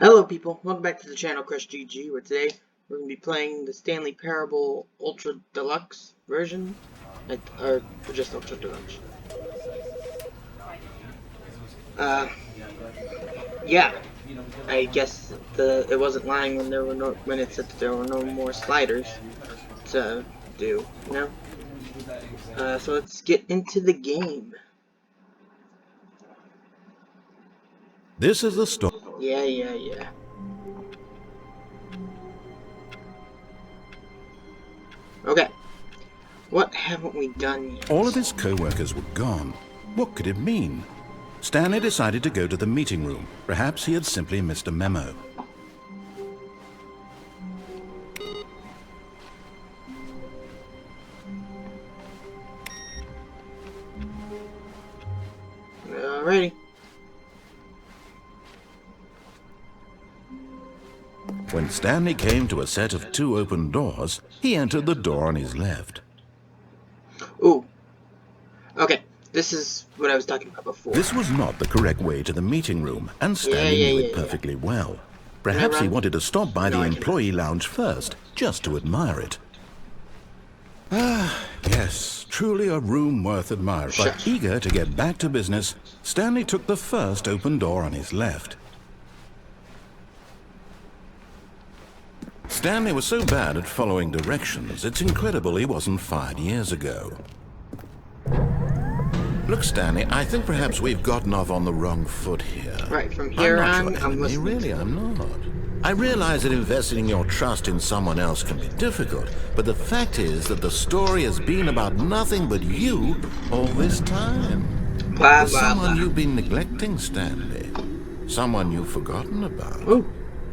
Hello people, welcome back to the channel CrustG-G, where today we're going to be playing the Stanley Parable Ultra Deluxe version, or just Ultra Deluxe. Yeah, I guess it wasn't lying when it said that there were no more sliders to do, you know? So let's get into the game. This is the story. Yeah. Okay. What haven't we done yet? All of his co-workers were gone. What could it mean? Stanley decided to go to the meeting room. Perhaps he had simply missed a memo. Alrighty. When Stanley came to a set of 2 open doors, he entered the door on his left. Ooh. Okay, this is what I was talking about before. This was not the correct way to the meeting room, and Stanley knew it perfectly well. Perhaps he wanted to stop by the employee lounge first, just to admire it. Ah, yes, truly a room worth admiring. But eager to get back to business, Stanley took the first open door on his left. Stanley was so bad at following directions, it's incredible he wasn't fired years ago. Look, Stanley, I think perhaps we've gotten off on the wrong foot here. Right, from here on, I'm listening. Really, I'm not. I realize that investing your trust in someone else can be difficult, but the fact is that the story has been about nothing but you all this time. There's someone you've been neglecting, Stanley. Someone you've forgotten about. Ooh.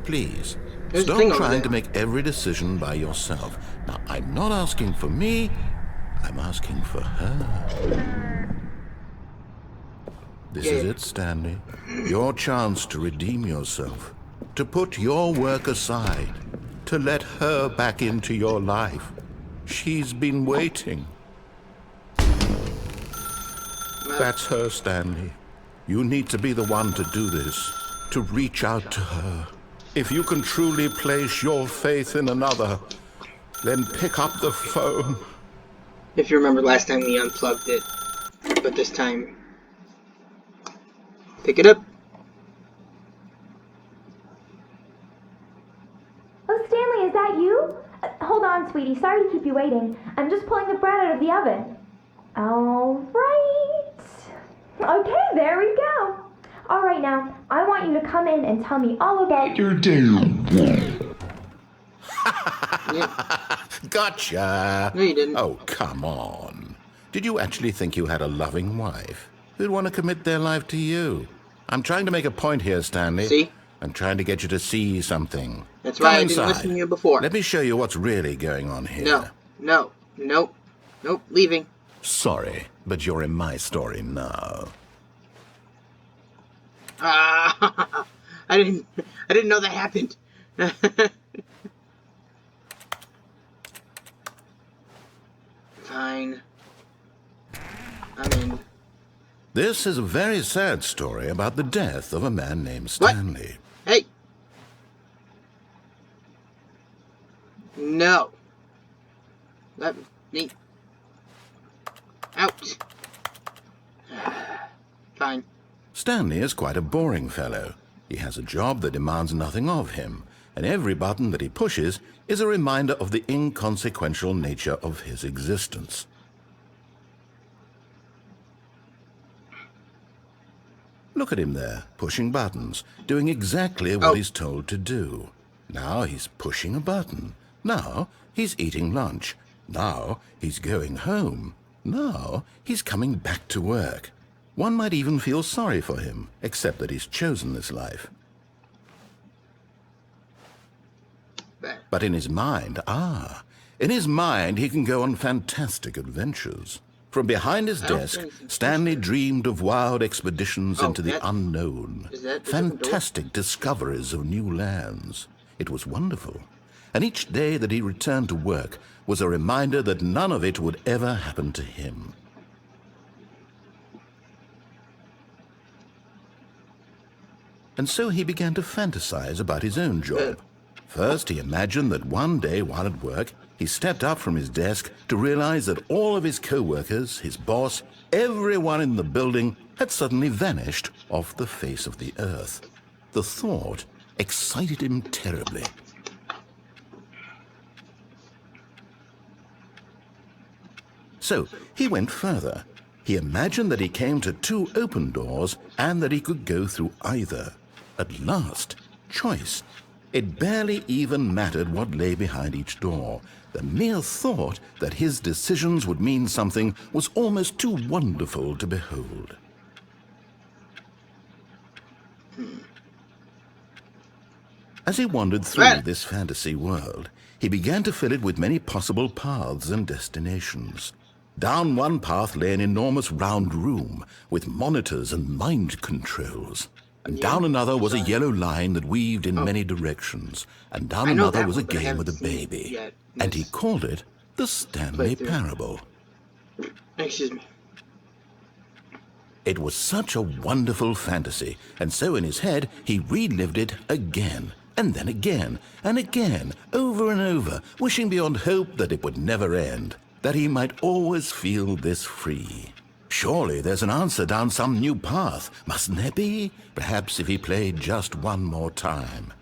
Please. Stop trying to make every decision by yourself. Now, I'm not asking for me, I'm asking for her. This is it, Stanley. Your chance to redeem yourself. To put your work aside. To let her back into your life. She's been waiting. That's her, Stanley. You need to be the one to do this. To reach out to her. If you can truly place your faith in another, then pick up the phone. If you remember last time we unplugged it, but this time, pick it up. Oh, Stanley, is that you? Hold on, sweetie. Sorry to keep you waiting. I'm just pulling the bread out of the oven. All right. Okay, there we go. All right, now, I want you to come in and tell me all about your day. Gotcha. No, you didn't. Oh, come on. Did you actually think you had a loving wife who'd want to commit their life to you? I'm trying to make a point here, Stanley. See? I'm trying to get you to see something. That's why I didn't listen to you before. Let me show you what's really going on here. Nope, leaving. Sorry, but you're in my story now. I didn't know that happened. Fine. I'm in. This is a very sad story about the death of a man named Stanley. What? Hey. No. Let me out. Fine. Stanley is quite a boring fellow. He has a job that demands nothing of him, and every button that he pushes is a reminder of the inconsequential nature of his existence. Look at him there, pushing buttons, doing exactly what he's told to do. Now he's pushing a button. Now he's eating lunch. Now he's going home. Now he's coming back to work. One might even feel sorry for him, except that he's chosen this life. But in his mind, he can go on fantastic adventures. From behind his desk, Stanley dreamed of wild expeditions into the unknown, fantastic discoveries of new lands. It was wonderful. And each day that he returned to work was a reminder that none of it would ever happen to him. and so he began to fantasize about his own job. First, he imagined that one day while at work, he stepped up from his desk to realize that all of his co-workers, his boss, everyone in the building had suddenly vanished off the face of the earth. The thought excited him terribly. So he went further. He imagined that he came to 2 open doors and that he could go through either. At last, choice. It barely even mattered what lay behind each door. The mere thought that his decisions would mean something was almost too wonderful to behold. As he wandered through this fantasy world, he began to fill it with many possible paths and destinations. Down one path lay an enormous round room with monitors and mind controls. And down another was a yellow line that weaved in many directions. And down another was a game with a baby. And he called it the Stanley Parable. Excuse me. It was such a wonderful fantasy, and so in his head he relived it again, and then again, and again, over and over, wishing beyond hope that it would never end, that he might always feel this free. Surely there's an answer down some new path, mustn't there be? Perhaps if he played just one more time.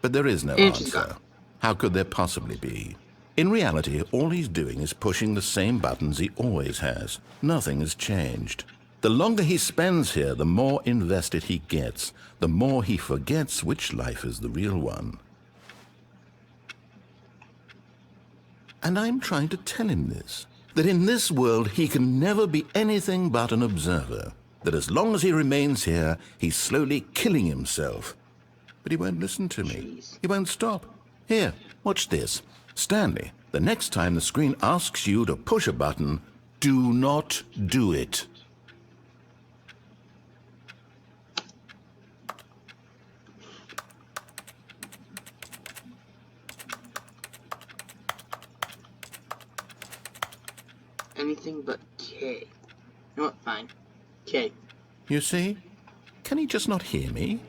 But there is no answer. How could there possibly be? In reality, all he's doing is pushing the same buttons he always has. Nothing has changed. The longer he spends here, the more invested he gets, the more he forgets which life is the real one. And I'm trying to tell him this, that in this world he can never be anything but an observer, that as long as he remains here, he's slowly killing himself. But he won't listen to me. He won't stop. Here, watch this. Stanley, the next time the screen asks you to push a button, do not do it. Anything but K. You know what? Fine. K. You see? Can he just not hear me?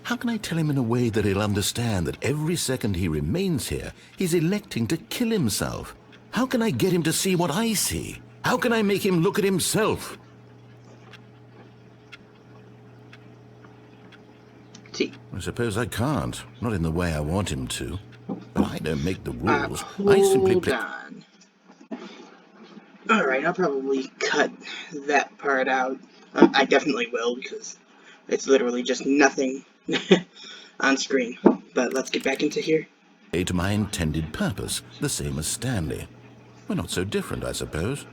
How can I tell him in a way that he'll understand that every second he remains here, he's electing to kill himself? How can I get him to see what I see? How can I make him look at himself? T. I suppose I can't. Not in the way I want him to. But I don't make the rules. I simply play... Alright, I'll probably cut that part out. I definitely will, because it's literally just nothing on screen. But let's get back into here. To my intended purpose, the same as Stanley. We're not so different, I suppose.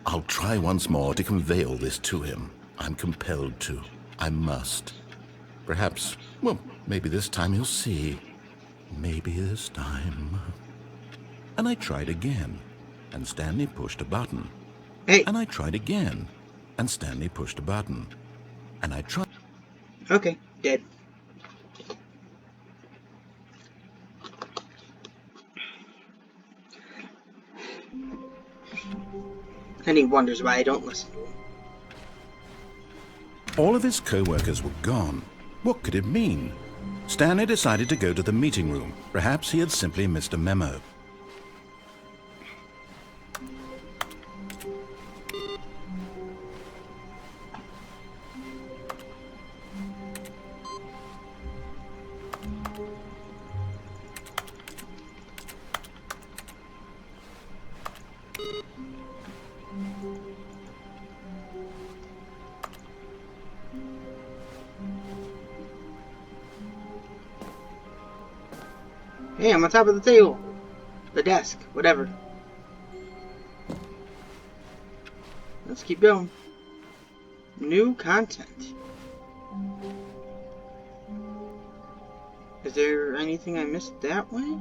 I'll try once more to convey all this to him. I'm compelled to. I must. Perhaps, well, maybe this time he'll see. Maybe this time. And I tried again, and Stanley pushed a button. Hey. And I tried again, and Stanley pushed a button. And I tried... Okay, dead. And he wonders why I don't listen to him. All of his co-workers were gone. What could it mean? Stanley decided to go to the meeting room. Perhaps he had simply missed a memo. Hey, I'm on top of the table. The desk, whatever. Let's keep going. New content. Is there anything I missed that way?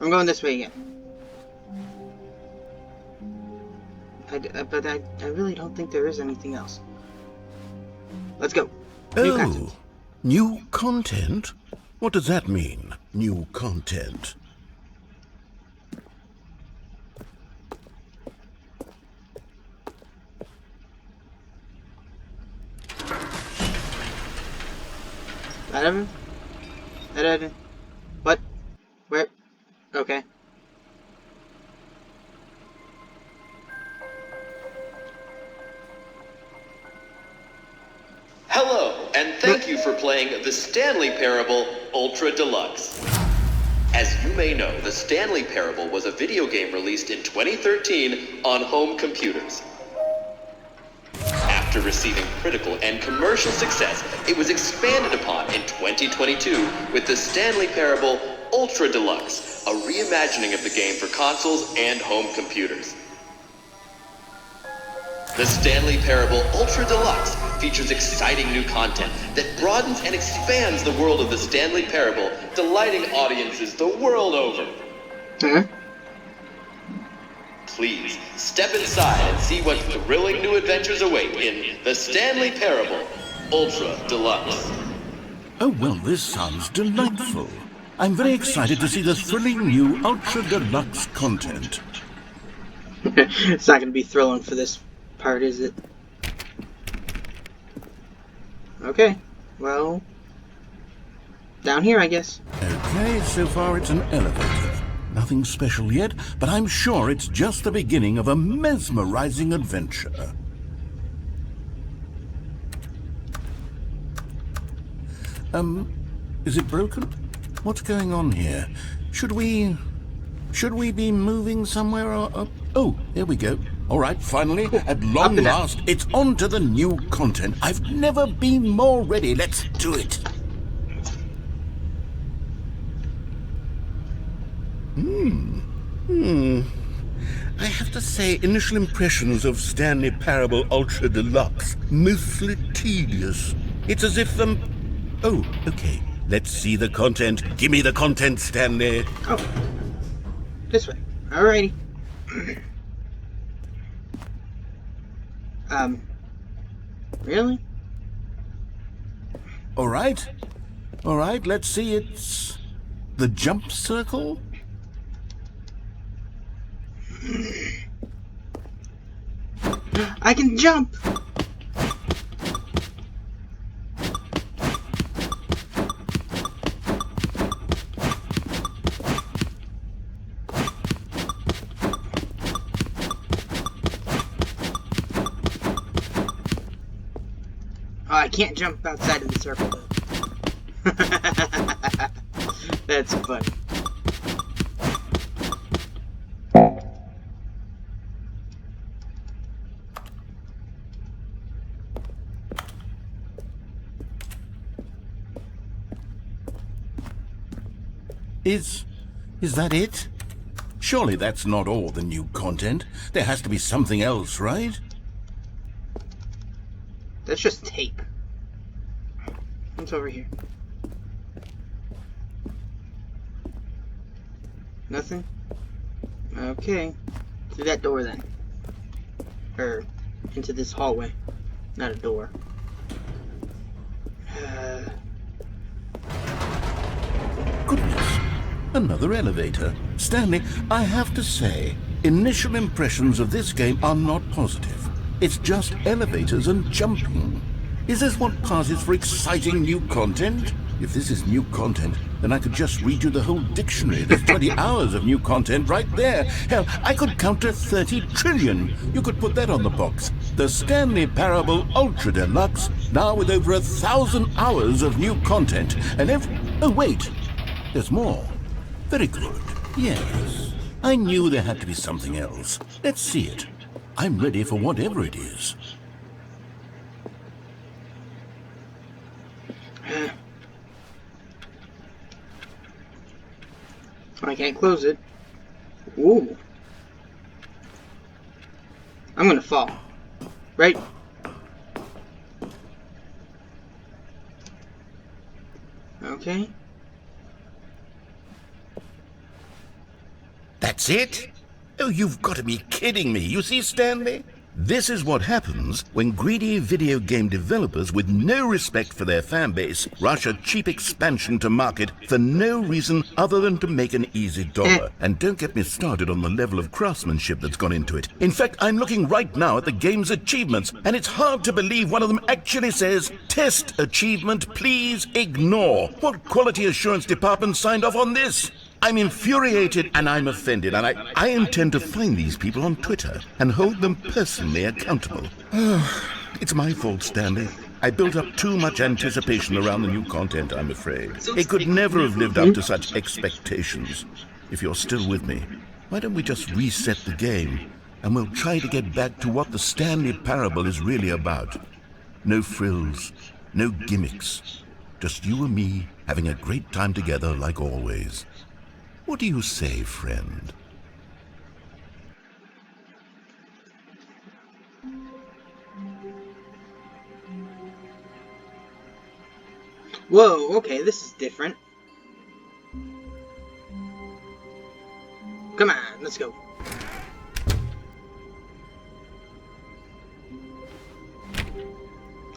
I'm going this way again. But I really don't think there is anything else. Let's go. New content. New content? What does that mean, new content? I don't. What? Where? Okay. Hello, and thank you for playing the Stanley Parable Ultra Deluxe. As you may know, the Stanley Parable was a video game released in 2013 on home computers. After receiving critical and commercial success, it was expanded upon in 2022 with the Stanley Parable Ultra Deluxe, a reimagining of the game for consoles and home computers. The Stanley Parable Ultra Deluxe features exciting new content that broadens and expands the world of the Stanley Parable, delighting audiences the world over. Please, step inside and see what thrilling new adventures await in the Stanley Parable Ultra Deluxe. Oh, well, this sounds delightful. I'm very excited to see the thrilling new Ultra Deluxe content. It's not going to be thrilling for this part, is it? Okay, well, down here, I guess. Okay, so far it's an elevator. Nothing special yet, but I'm sure it's just the beginning of a mesmerizing adventure. Is it broken? What's going on here? Should we be moving somewhere or... Oh, here we go. All right, finally, at long last, it's on to the new content. I've never been more ready. Let's do it. I have to say, initial impressions of Stanley Parable Ultra Deluxe, mostly tedious. It's as if Oh, okay. Let's see the content. Give me the content, Stanley. Oh. This way. Alrighty. Really? All right, let's see. It's the jump circle? I can jump! Oh, I can't jump outside of the circle, though. That's funny. Is that it? Surely that's not all the new content. There has to be something else, right? That's just tape. What's over here? Nothing? Okay. Through that door then. Or into this hallway. Not a door. Goodness. Another elevator. Stanley, I have to say, initial impressions of this game are not positive. It's just elevators and jumping. Is this what passes for exciting new content? If this is new content, then I could just read you the whole dictionary. There's 20 hours of new content right there. Hell, I could count to 30 trillion. You could put that on the box. The Stanley Parable Ultra Deluxe, now with over 1,000 hours of new content. And oh, wait. There's more. Very good. Yes. I knew there had to be something else. Let's see it. I'm ready for whatever it is. I can't close it. Ooh. I'm gonna fall. Right? Okay. That's it? Oh, you've got to be kidding me. You see, Stanley? This is what happens when greedy video game developers with no respect for their fanbase rush a cheap expansion to market for no reason other than to make an easy dollar. And don't get me started on the level of craftsmanship that's gone into it. In fact, I'm looking right now at the game's achievements, and it's hard to believe one of them actually says, "Test achievement, please ignore." What quality assurance department signed off on this? I'm infuriated and I'm offended, and I intend to find these people on Twitter and hold them personally accountable. It's my fault, Stanley. I built up too much anticipation around the new content, I'm afraid. It could never have lived up to such expectations. If you're still with me, why don't we just reset the game, and we'll try to get back to what the Stanley Parable is really about. No frills, no gimmicks. Just you and me having a great time together like always. What do you say, friend? Whoa, okay, this is different. Come on, let's go.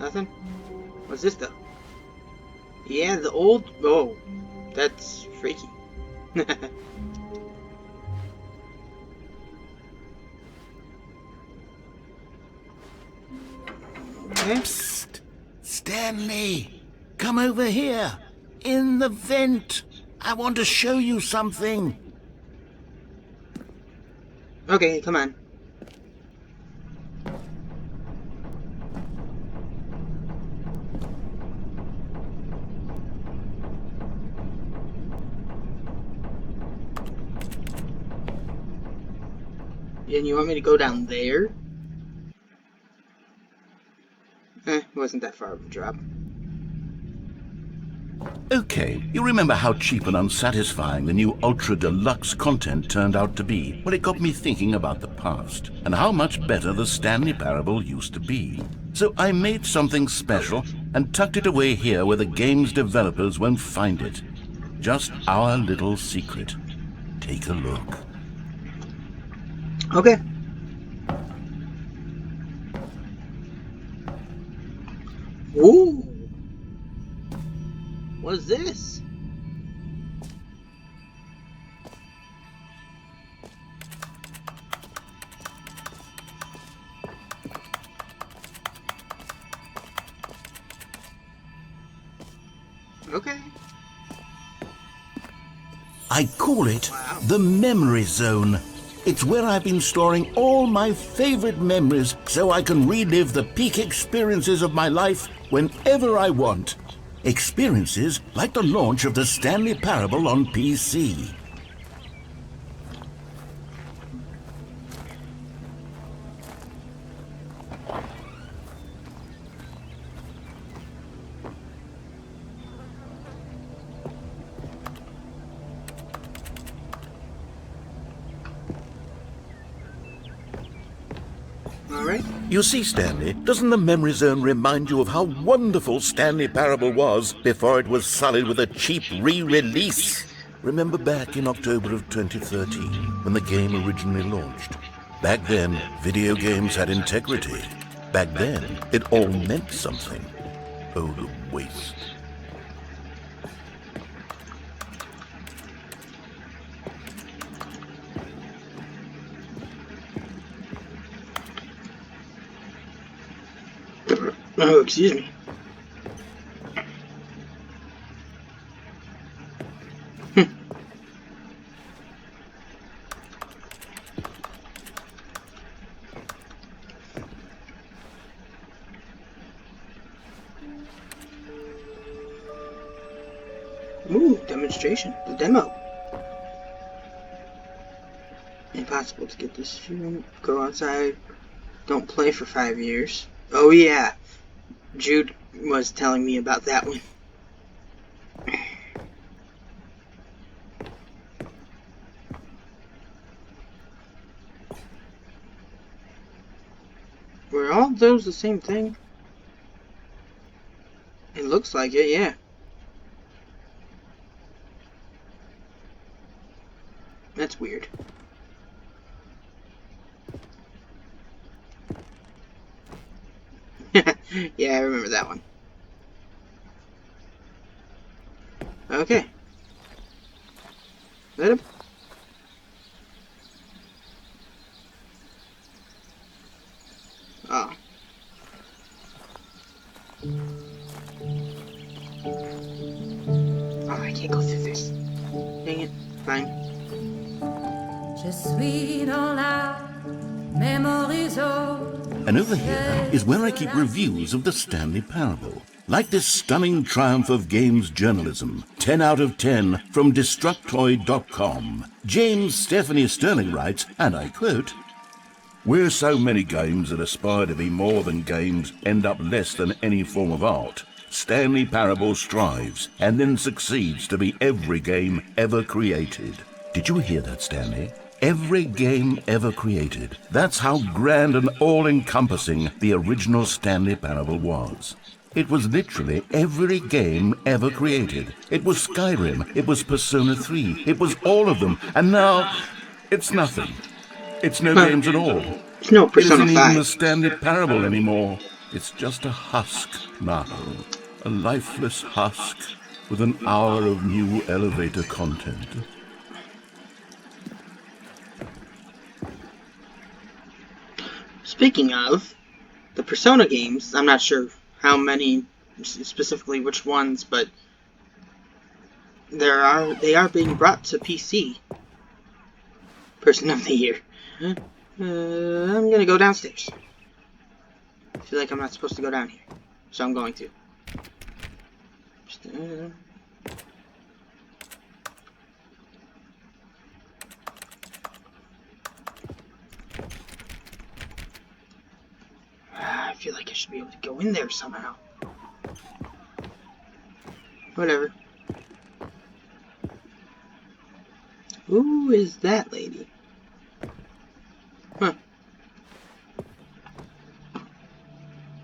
Nothing? What's this though? Yeah, the old... Oh, that's freaky. Psst! Stanley! Come over here! In the vent! I want to show you something! Okay, come on. And you want me to go down there? Wasn't that far of a drop. Okay, you remember how cheap and unsatisfying the new Ultra Deluxe content turned out to be? Well, it got me thinking about the past, and how much better the Stanley Parable used to be. So I made something special, and tucked it away here where the game's developers won't find it. Just our little secret. Take a look. Okay. Ooh. What's this? Okay. I call it the Memory Zone. It's where I've been storing all my favorite memories so I can relive the peak experiences of my life whenever I want. Experiences like the launch of the Stanley Parable on PC. Alright. You see, Stanley, doesn't the Memory Zone remind you of how wonderful Stanley Parable was before it was sullied with a cheap re-release? Remember back in October of 2013, when the game originally launched? Back then, video games had integrity. Back then, it all meant something. Oh, the waste. Oh, excuse me. Ooh, demonstration. The demo. Impossible to get this student. Go outside. Don't play for 5 years. Oh yeah. Jude was telling me about that one. Were all those the same thing? It looks like it, yeah. That's weird. Yeah, I remember that one. Okay. Let him. Oh. Oh, I can't go through this. Dang it. Fine. And over here is where I keep reviews of the Stanley Parable. Like this stunning triumph of games journalism, 10 out of 10 from Destructoid.com. James Stephanie Sterling writes, and I quote, "Where so many games that aspire to be more than games end up less than any form of art, Stanley Parable strives and then succeeds to be every game ever created." Did you hear that, Stanley? Every game ever created. That's how grand and all-encompassing the original Stanley Parable was. It was literally every game ever created. It was Skyrim, it was Persona 3, it was all of them, and now it's nothing. It's no games at all. It's no It Persona isn't even 5. a Stanley Parable anymore. It's just a husk now. A lifeless husk with an hour of new elevator content. Speaking of the Persona games, I'm not sure how many, specifically which ones, but they are being brought to PC. Person of the Year. I'm gonna go downstairs. I feel like I'm not supposed to go down here, so I'm going to. I feel like I should be able to go in there somehow. Whatever. Who is that lady? Huh.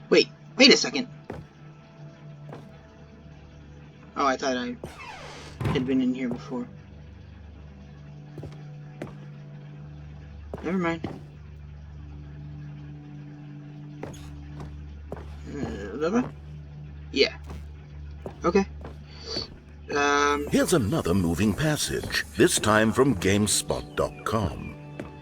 Wait a second. Oh, I thought I had been in here before. Never mind. Yeah. Okay. Here's another moving passage, this time from GameSpot.com.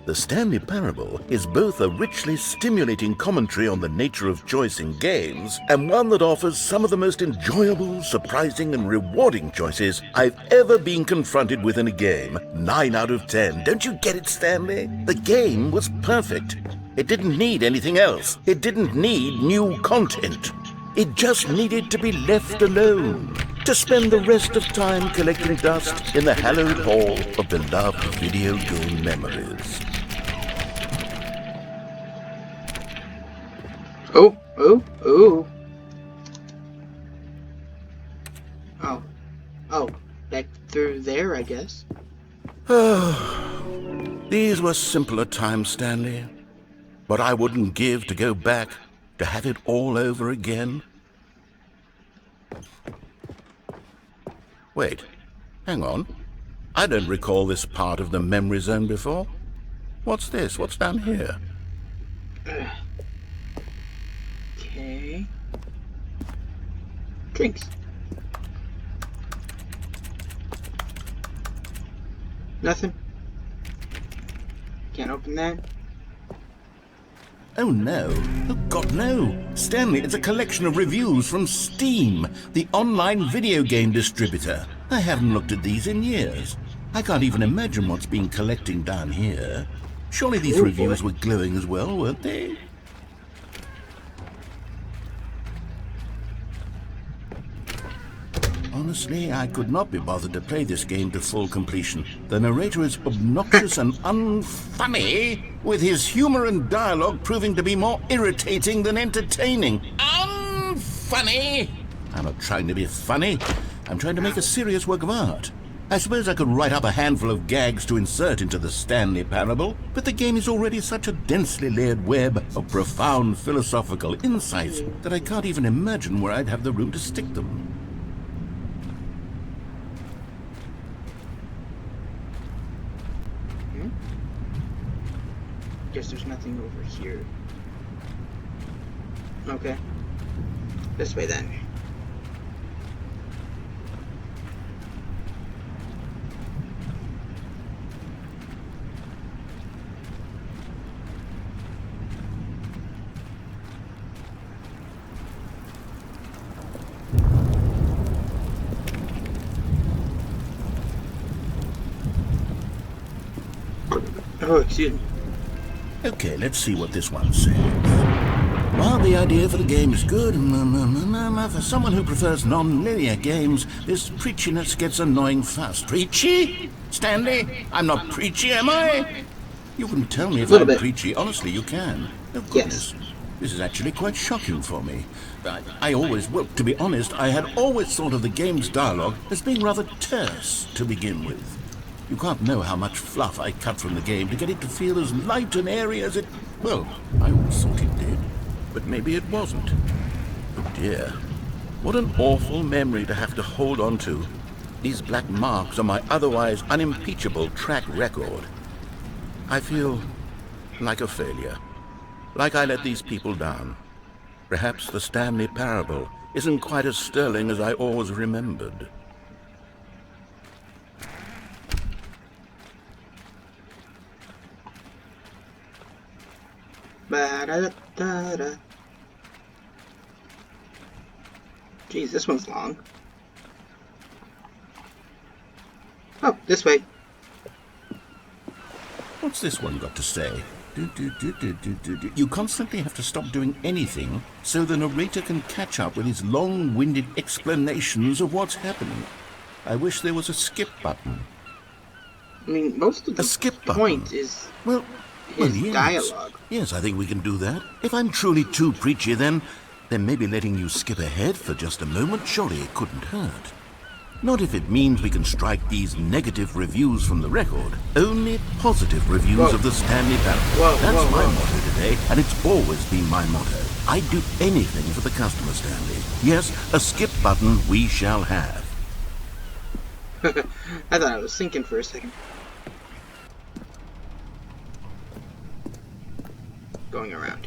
The Stanley Parable is both a richly stimulating commentary on the nature of choice in games, and one that offers some of the most enjoyable, surprising, and rewarding choices I've ever been confronted with in a game. 9 out of 10. Don't you get it, Stanley? The game was perfect. It didn't need anything else. It didn't need new content. It just needed to be left alone, to spend the rest of time collecting dust in the hallowed hall of beloved video game memories. Oh. Oh, back through there, I guess. These were simpler times, Stanley. But I wouldn't give to go back, to have it all over again. Wait, hang on. I don't recall this part of the memory zone before. What's this? What's down here? Okay. Drinks. Nothing. Can't open that. Oh no. Oh God, no. Stanley, it's a collection of reviews from Steam, the online video game distributor. I haven't looked at these in years. I can't even imagine what's been collecting down here. Surely these reviews were glowing as well, weren't they? Honestly, I could not be bothered to play this game to full completion. The narrator is obnoxious and unfunny, with his humor and dialogue proving to be more irritating than entertaining. Unfunny! I'm not trying to be funny. I'm trying to make a serious work of art. I suppose I could write up a handful of gags to insert into the Stanley Parable, but the game is already such a densely layered web of profound philosophical insights that I can't even imagine where I'd have the room to stick them. Guess there's nothing over here. Okay. This way then. Oh, excuse me. Okay, let's see what this one says. While the idea for the game is good, for someone who prefers non-linear games, this preachiness gets annoying fast. Preachy? Stanley? I'm not preachy, am I? You can tell me if I'm preachy. Honestly, you can. Oh, goodness. Yes. This is actually quite shocking for me. Well, to be honest, I had always thought of the game's dialogue as being rather terse to begin with. You can't know how much fluff I cut from the game to get it to feel as light and airy as it... Well, I always thought it did. But maybe it wasn't. Oh dear. What an awful memory to have to hold on to. These black marks on my otherwise unimpeachable track record. I feel like a failure. Like I let these people down. Perhaps the Stanley parable isn't quite as sterling as I always remembered. Ba-da-da-da-da. Jeez, this one's long. Oh, this way. What's this one got to say? You constantly have to stop doing anything so the narrator can catch up with his long-winded explanations of what's happening. I wish there was a skip button. I mean, most of the point is his dialogue. Yes, I think we can do that. If I'm truly too preachy, then maybe letting you skip ahead for just a moment, surely it couldn't hurt. Not if it means we can strike these negative reviews from the record. Only positive reviews of the Stanley parable. That's my motto today, and it's always been my motto. I'd do anything for the customer, Stanley. Yes, a skip button we shall have. I thought I was sinking for a second. Going around.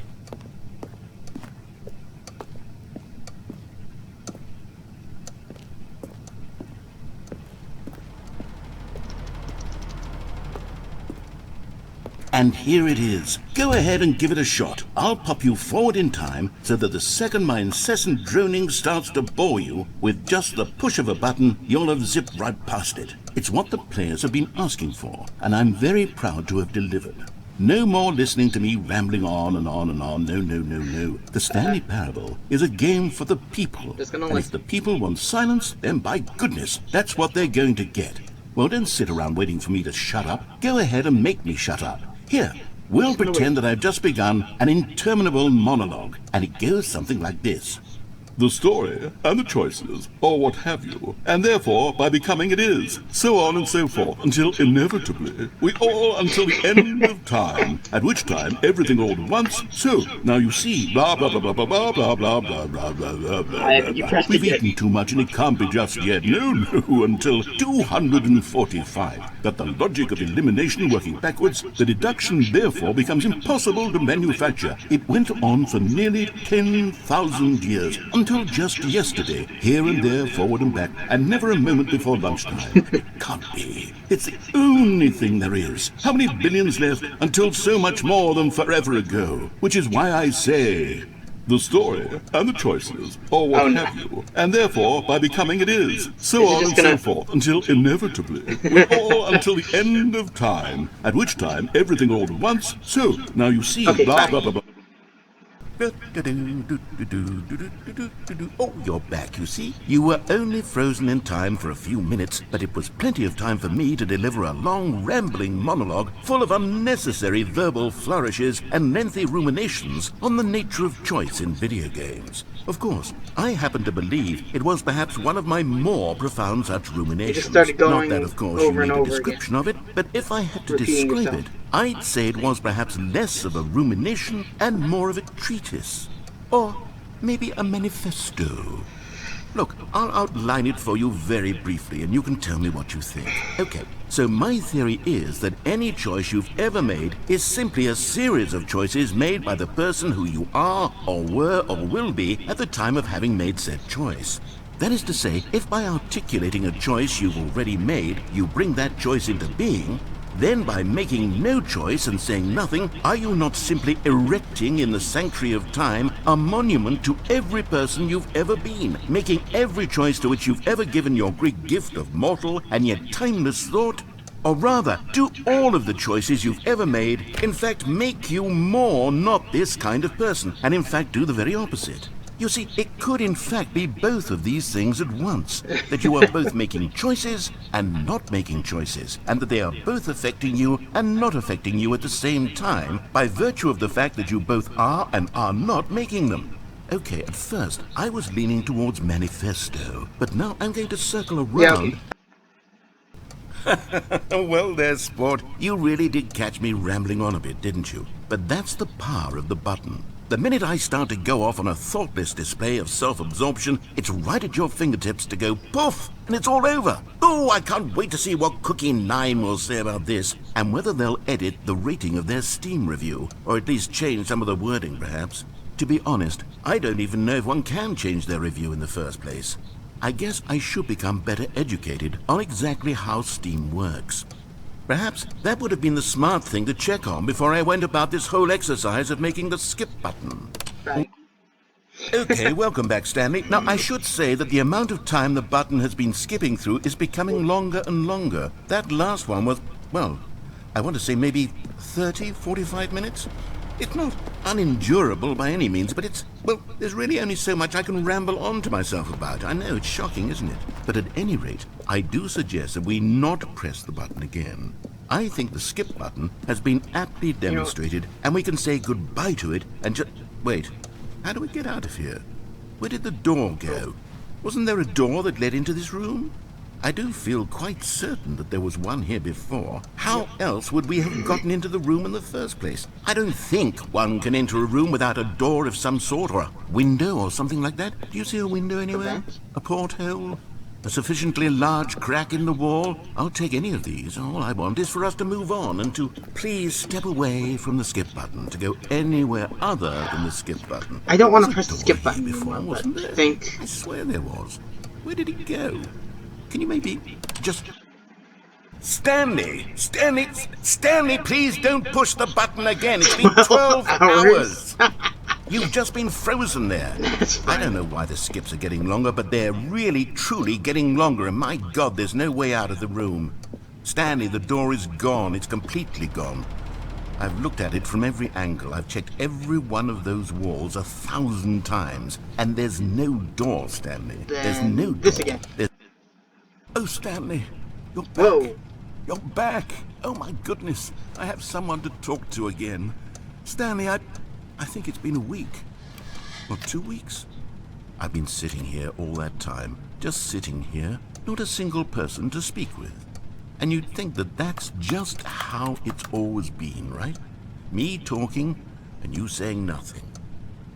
And here it is. Go ahead and give it a shot. I'll pop you forward in time so that the second my incessant droning starts to bore you, with just the push of a button, you'll have zipped right past it. It's what the players have been asking for, and I'm very proud to have delivered. No more listening to me rambling on and on and on. No. The Stanley Parable is a game for the people. And if the people want silence, then by goodness, that's what they're going to get. Well, don't sit around waiting for me to shut up. Go ahead and make me shut up. Here, we'll pretend that I've just begun an interminable monologue, and it goes something like this. The story, and the choices, or what have you, and therefore, by becoming it is, so on and so forth, until inevitably, we all until the end of time, at which time everything all at once, so, now you see, blah blah blah blah blah blah blah blah blah blah blah blah. We've eaten too much and it can't be just yet, no, until 245. But the logic of elimination working backwards, the deduction therefore becomes impossible to manufacture. It went on for nearly 10,000 years, until just yesterday, here and there, forward and back, and never a moment before lunchtime. It can't be. It's the only thing there is. How many billions left until so much more than forever ago? Which is why I say, the story, and the choices, or what have you, and therefore, by becoming it is, so on and so forth, until inevitably, we all until the end of time, at which time everything all at once, so, now you see, blah blah blah blah. Oh, you're back, you see. You were only frozen in time for a few minutes, but it was plenty of time for me to deliver a long, rambling monologue full of unnecessary verbal flourishes and lengthy ruminations on the nature of choice in video games. Of course, I happen to believe it was perhaps one of my more profound such ruminations. Not that, of course, you need a description of it, but if I had to describe it, I'd say it was perhaps less of a rumination and more of a treatise. Or maybe a manifesto. Look, I'll outline it for you very briefly, and you can tell me what you think. Okay, so my theory is that any choice you've ever made is simply a series of choices made by the person who you are, or were, or will be at the time of having made said choice. That is to say, if by articulating a choice you've already made, you bring that choice into being, then by making no choice and saying nothing, are you not simply erecting in the sanctuary of time a monument to every person you've ever been, making every choice to which you've ever given your Greek gift of mortal and yet timeless thought? Or rather, do all of the choices you've ever made, in fact, make you more not this kind of person, and in fact do the very opposite? You see, it could in fact be both of these things at once, that you are both making choices and not making choices, and that they are both affecting you and not affecting you at the same time by virtue of the fact that you both are and are not making them. Okay, at first, I was leaning towards manifesto, but now I'm going to circle around. Well there, sport. You really did catch me rambling on a bit, didn't you? But that's the power of the button. The minute I start to go off on a thoughtless display of self-absorption, it's right at your fingertips to go poof, and it's all over. Oh, I can't wait to see what Cookie 9 will say about this, and whether they'll edit the rating of their Steam review, or at least change some of the wording, perhaps. To be honest, I don't even know if one can change their review in the first place. I guess I should become better educated on exactly how Steam works. Perhaps that would have been the smart thing to check on before I went about this whole exercise of making the skip button. Right. Okay, welcome back, Stanley. Now, I should say that the amount of time the button has been skipping through is becoming longer and longer. That last one was, well, I want to say maybe 30, 45 minutes? It's not unendurable by any means, but it's, well, there's really only so much I can ramble on to myself about. I know, it's shocking, isn't it? But at any rate, I do suggest that we not press the button again. I think the skip button has been aptly demonstrated, and we can say goodbye to it and just... Wait, how do we get out of here? Where did the door go? Wasn't there a door that led into this room? I do feel quite certain that there was one here before. How else would we have gotten into the room in the first place? I don't think one can enter a room without a door of some sort, or a window, or something like that. Do you see a window anywhere? A porthole? A sufficiently large crack in the wall? I'll take any of these. All I want is for us to move on and to please step away from the skip button, to go anywhere other than the skip button. I don't want to press the skip button before, anymore, wasn't but there? I think... I swear there was. Where did it go? Can you maybe just... Stanley, please don't push the button again. It's been 12 hours. You've just been frozen there. I don't know why the skips are getting longer, but they're really, truly getting longer. And my God, there's no way out of the room. Stanley, the door is gone. It's completely gone. I've looked at it from every angle. I've checked every one of those walls 1,000 times. And there's no door, Stanley. There's no door. This again. Oh, Stanley, you're back. Whoa. You're back. Oh, my goodness. I have someone to talk to again. Stanley, I think it's been a week. Or 2 weeks. I've been sitting here all that time. Just sitting here. Not a single person to speak with. And you'd think that that's just how it's always been, right? Me talking and you saying nothing.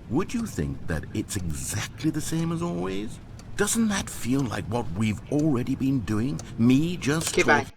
Would you think that it's exactly the same as always? Doesn't that feel like what we've already been doing? Me just Goodbye.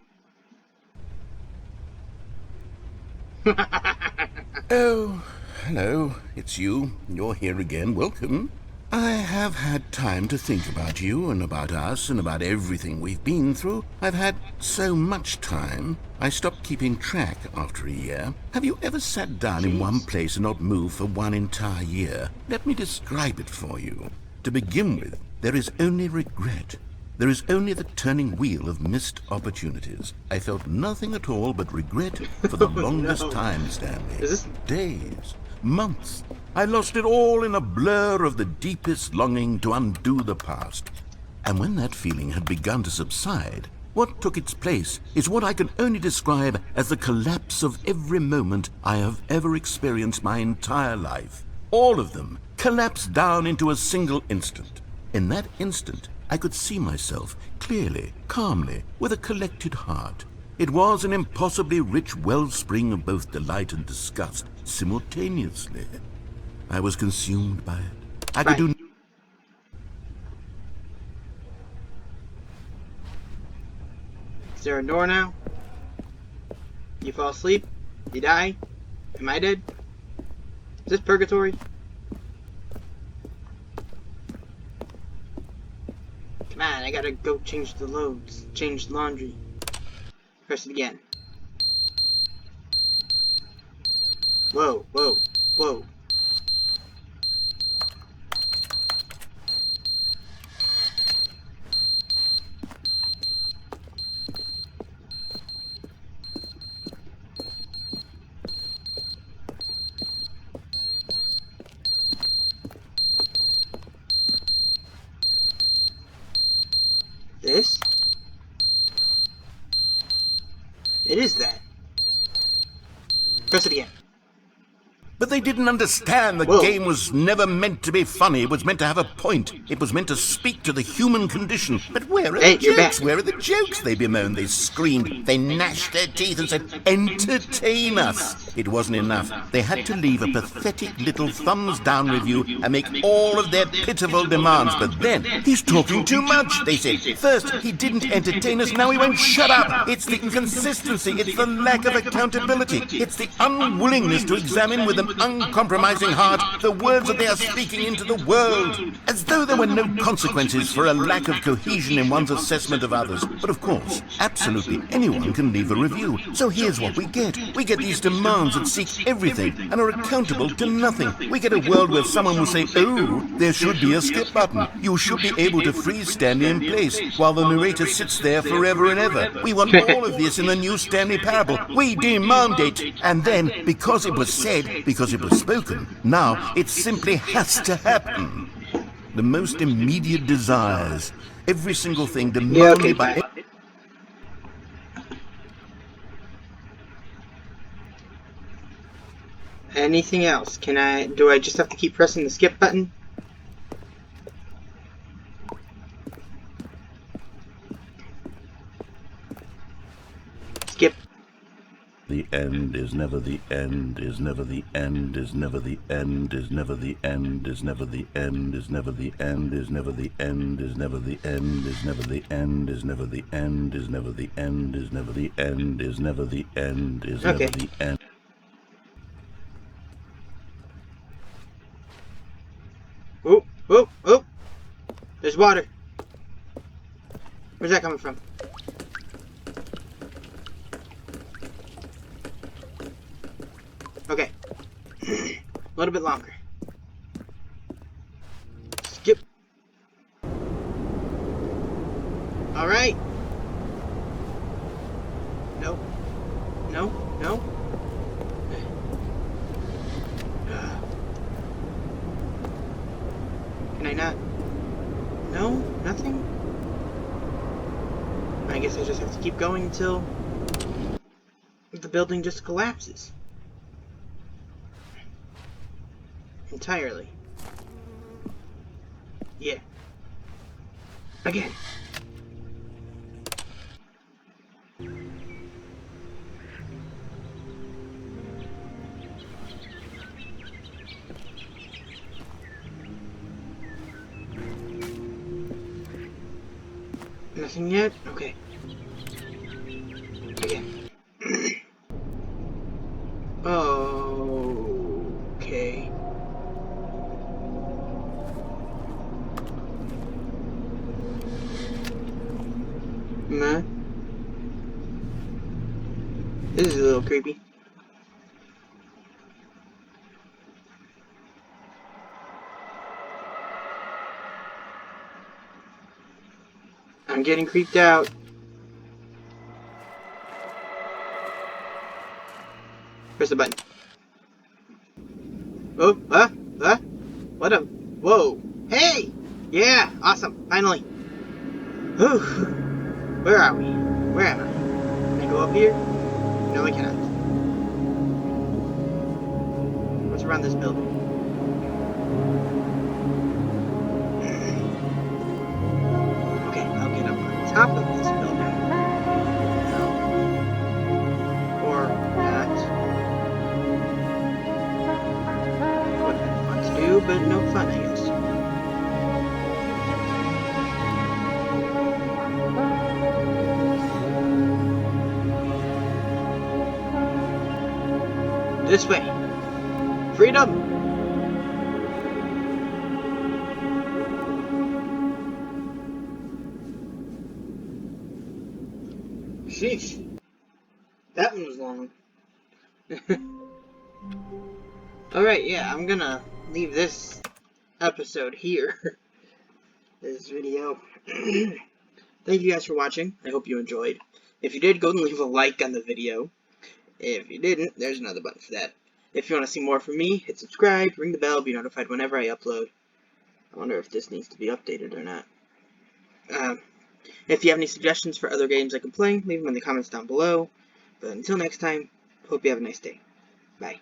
Oh, hello. It's you. You're here again. Welcome. I have had time to think about you and about us and about everything we've been through. I've had so much time. I stopped keeping track after a year. Have you ever sat down in one place and not moved for one entire year? Let me describe it for you. To begin with, there is only regret. There is only the turning wheel of missed opportunities. I felt nothing at all but regret for the longest time, Stanley. Days, months. I lost it all in a blur of the deepest longing to undo the past. And when that feeling had begun to subside, what took its place is what I can only describe as the collapse of every moment I have ever experienced my entire life. All of them collapsed down into a single instant. In that instant, I could see myself clearly, calmly, with a collected heart. It was an impossibly rich wellspring of both delight and disgust simultaneously. I was consumed by it. I could do... there a door now? You fall asleep? You die? Am I dead? Is this purgatory? Come on, I gotta go change the loads. Change the laundry. Press it again. Whoa, whoa, whoa. This? It is that. Press it again. But they didn't understand the game was never meant to be funny. It was meant to have a point. It was meant to speak to the human condition. But where are the jokes? Where are the jokes? They bemoaned, they screamed, they gnashed their teeth and said, entertain us. It wasn't enough. They had to leave a pathetic little thumbs-down review and make all of their pitiful demands. But then, he's talking too much, they said. First, he didn't entertain us, now he won't shut up. It's the inconsistency, it's the lack of accountability, it's the unwillingness to examine with an uncompromising heart the words that they are speaking into the world, as though there were no consequences for a lack of cohesion in one's assessment of others. But of course, absolutely anyone can leave a review. So here's what we get. We get these demands that seek everything and are accountable to nothing. We get a world where someone will say, oh, there should be a skip button. You should be able to freeze Stanley in place while the narrator sits there forever and ever. We want all of this in the new Stanley parable. We demand it. And then, because it was said, because it was spoken, now it simply has to happen. The most immediate desires, every single thing demanded by... Anything else? Do I just have to keep pressing the skip button? Skip. The end is never the end, is never the end, is never the end, is never the end, is never the end, is never the end, is never the end, is never the end, is never the end, is never the end, is never the end, is never the end, is never the end, is never the end. Oh, oh, oh! There's water. Where's that coming from? Okay. A little bit longer. Skip. Alright. No. No. No. Can I not? No? Nothing? I guess I just have to keep going until the building just collapses. Entirely. Yeah. Again. Nothing yet? Okay. Again. Okay. Nah. This is a little creepy. I'm getting creeped out. Press the button. Oh, what a, whoa, hey! Yeah, awesome, finally. Whew. Where are we? Where am I? Can I go up here? No, I cannot. What's around this building? Okay, I'll get up on top of this building. No. Or not. Would have been fun to do, but no fun, I guess. This way. Freedom! Sheesh. That one was long. Alright, yeah, I'm gonna leave this episode here. This video. Thank you guys for watching. I hope you enjoyed. If you did, go and leave a like on the video. If you didn't, there's another button for that. If you want to see more from me, hit subscribe, ring the bell, be notified whenever I upload. I wonder if this needs to be updated or not. If you have any suggestions for other games I can play, leave them in the comments down below. But until next time, hope you have a nice day. Bye.